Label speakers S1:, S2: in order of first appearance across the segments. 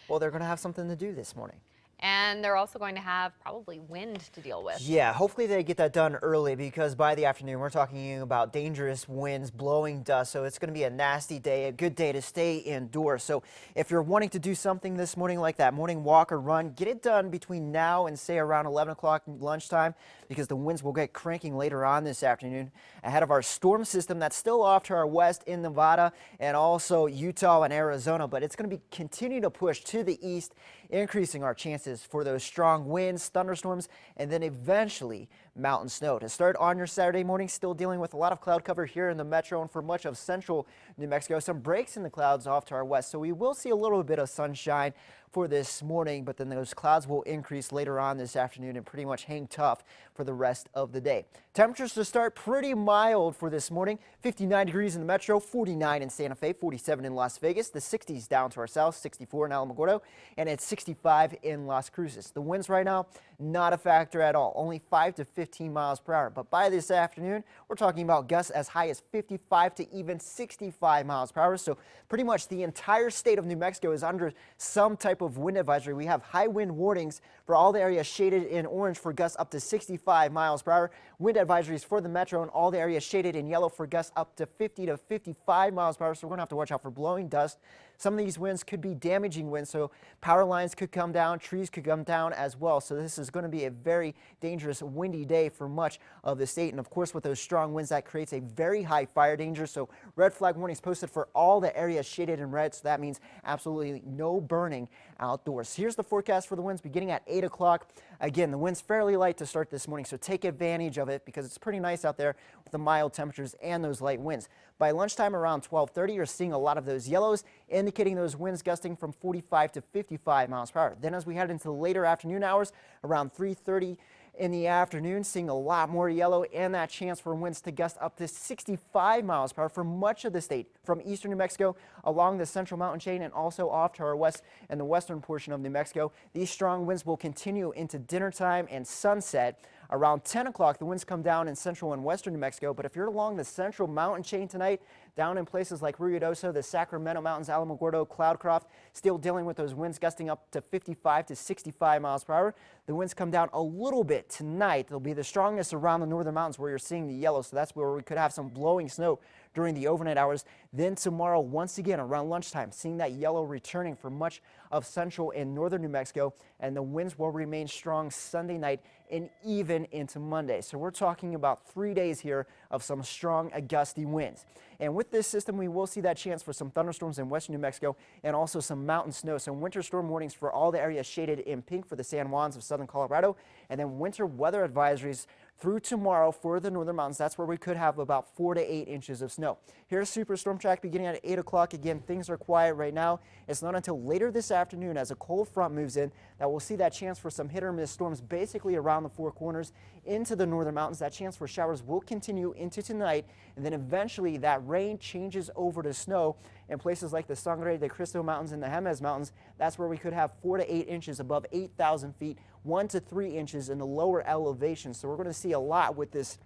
S1: Well, they're going to have something to do this morning.
S2: And they're also going to have probably wind to deal with.
S1: Yeah, hopefully they get that done early because by the afternoon we're talking about dangerous winds, blowing dust. So it's going to be a nasty day, a good day to stay indoors. So if you're wanting to do something this morning like that morning walk or run, get it done between now and say around 11 o'clock lunchtime because the winds will get cranking later on this afternoon ahead of our storm system that's still off to our west in Nevada and also Utah and Arizona. But it's going to be continue to push to the east, increasing our chances for those strong winds, thunderstorms, and then eventually mountain snow. To start on your Saturday morning, still dealing with a lot of cloud cover here in the metro and for much of central New Mexico. Some breaks in the clouds off to our west, so we will see a little bit of sunshine for this morning, but then those clouds will increase later on this afternoon and pretty much hang tough for the rest of the day. Temperatures to start pretty mild for this morning. 59 degrees in the metro, 49 in Santa Fe, 47 in Las Vegas, the 60s down to our south, 64 in Alamogordo, and it's 65 in Las Cruces. The winds right now, not a factor at all, only 5 to 15 miles per hour. But by this afternoon, we're talking about gusts as high as 55 to even 65 miles per hour. So pretty much the entire state of New Mexico is under some type of wind advisory. We have high wind warnings for all the areas shaded in orange for gusts up to 65 miles per hour. Wind advisories for the metro and all the areas shaded in yellow for gusts up to 50 to 55 miles per hour. So we're going to have to watch out for blowing dust. Some of these winds could be damaging winds, so power lines could come down, trees could come down as well. So this is going to be a very dangerous windy day for much of the state. And of course, with those strong winds, that creates a very high fire danger. So red flag warnings posted for all the areas shaded in red. So that means absolutely no burning outdoors. Here's the forecast for the winds beginning at 8 o'clock. Again, the wind's fairly light to start this morning, so take advantage of it because it's pretty nice out there with the mild temperatures and those light winds. By lunchtime around 12:30, you're seeing a lot of those yellows, indicating those winds gusting from 45 to 55 miles per hour. Then as we head into the later afternoon hours, around 3:30 in the afternoon, seeing a lot more yellow and that chance for winds to gust up to 65 miles per hour for much of the state, from eastern New Mexico along the central mountain chain and also off to our west and the western portion of New Mexico. These strong winds will continue into dinner time and sunset. Around 10 o'clock, the winds come down in central and western New Mexico, but if you're along the central mountain chain tonight, down in places like Ruidoso, the Sacramento Mountains, Alamogordo, Cloudcroft, still dealing with those winds gusting up to 55 to 65 miles per hour. The winds come down a little bit tonight. They'll be the strongest around the northern mountains where you're seeing the yellow, so that's where we could have some blowing snow during the overnight hours. Then tomorrow, once again, around lunchtime, seeing that yellow returning for much of central and northern New Mexico, and the winds will remain strong Sunday night and even into Monday. So we're talking about 3 days here of some strong gusty winds. And with this system, we will see that chance for some thunderstorms in western New Mexico and also some mountain snow. So winter storm warnings for all the areas shaded in pink for the San Juans of southern Colorado, and then winter weather advisories through tomorrow for the northern mountains. That's where we could have about 4 to 8 inches of snow. Here's Superstorm Track beginning at 8 o'clock. Again, things are quiet right now. It's not until later this afternoon as a cold front moves in that we'll see that chance for some hit or miss storms basically around the four corners into the northern mountains. That chance for showers will continue into tonight, and then eventually that rain changes over to snow in places like the Sangre de Cristo Mountains and the Jemez Mountains. That's where we could have 4 to 8 inches above 8,000 feet, 1 to 3 inches in the lower elevations. So we're going to see a lot with this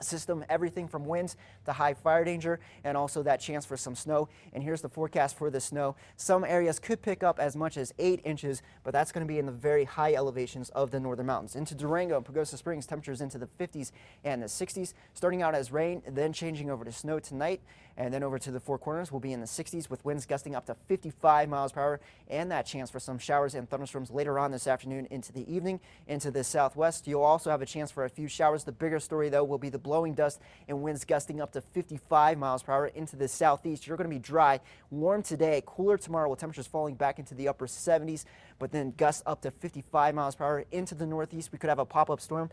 S1: system, everything from winds to high fire danger and also that chance for some snow. And here's the forecast for the snow. Some areas could pick up as much as 8 inches, but that's going to be in the very high elevations of the northern mountains. Into Durango and Pagosa Springs, temperatures into the 50s and the 60s, starting out as rain, then changing over to snow tonight, and then over to the Four Corners will be in the 60s with winds gusting up to 55 miles per hour and that chance for some showers and thunderstorms later on this afternoon into the evening into the southwest. You'll also have a chance for a few showers. The bigger story, though, will be the blowing dust and winds gusting up to 55 miles per hour into the southeast. You're going to be dry, warm today, cooler tomorrow with temperatures falling back into the upper 70s, but then gusts up to 55 miles per hour into the northeast. We could have a pop-up storm.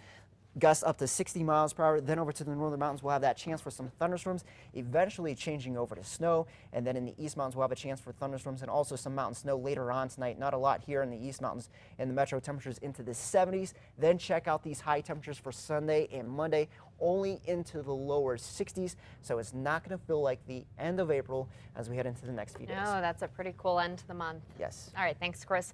S1: Gusts up to 60 miles per hour. Then over to the northern mountains, we'll have that chance for some thunderstorms, eventually changing over to snow. And then in the east mountains, we'll have a chance for thunderstorms and also some mountain snow later on tonight. Not a lot here in the east mountains and the metro, temperatures into the 70s. Then check out these high temperatures for Sunday and Monday, only into the lower 60s. So it's not going to feel like the end of April as we head into the next few days.
S2: No, that's a pretty cool end to the month.
S1: Yes.
S2: All right. Thanks, Chris.